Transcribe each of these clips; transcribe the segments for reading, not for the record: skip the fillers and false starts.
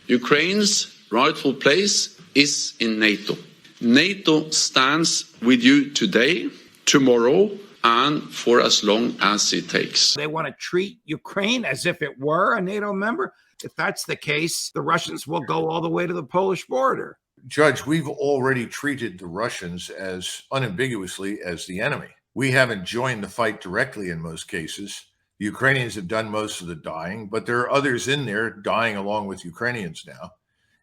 Ukraine's rightful place is in NATO. NATO stands with you today, tomorrow, and for as long as it takes. They want to treat Ukraine as if it were a NATO member. If that's the case, the Russians will go all the way to the Polish border. Judge, we've already treated the Russians as unambiguously as the enemy. We haven't joined the fight directly in most cases. The Ukrainians have done most of the dying, but there are others in there dying along with Ukrainians now.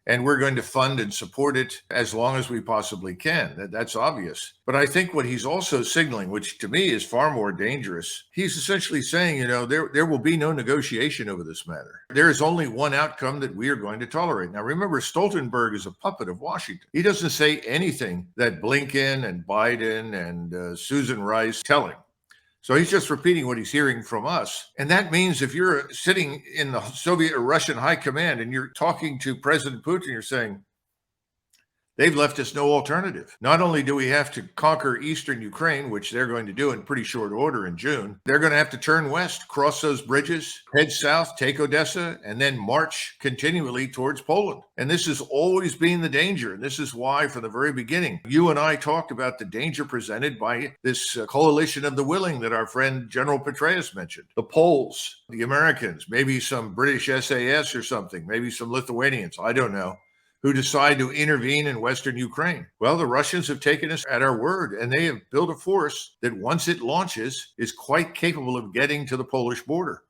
And we're going to fund and support it as long as we possibly can. That's obvious. But I think what he's also signaling, which to me is far more dangerous, he's essentially saying, there will be no negotiation over this matter. There is only one outcome that we are going to tolerate. Now, remember, Stoltenberg is a puppet of Washington. He doesn't say anything that Blinken and Biden and Susan Rice tell him. So he's just repeating what he's hearing from us. And that means if you're sitting in the Soviet or Russian high command and you're talking to President Putin, you're saying, they've left us no alternative. Not only do we have to conquer eastern Ukraine, which they're going to do in pretty short order in June, they're going to have to turn west, cross those bridges, head south, take Odessa, and then march continually towards Poland. And this has always been the danger. And this is why, from the very beginning, you and I talked about the danger presented by this coalition of the willing that our friend General Petraeus mentioned. The Poles, the Americans, maybe some British SAS or something, maybe some Lithuanians, I don't know, who decide to intervene in Western Ukraine. Well, the Russians have taken us at our word, and they have built a force that once it launches is quite capable of getting to the Polish border.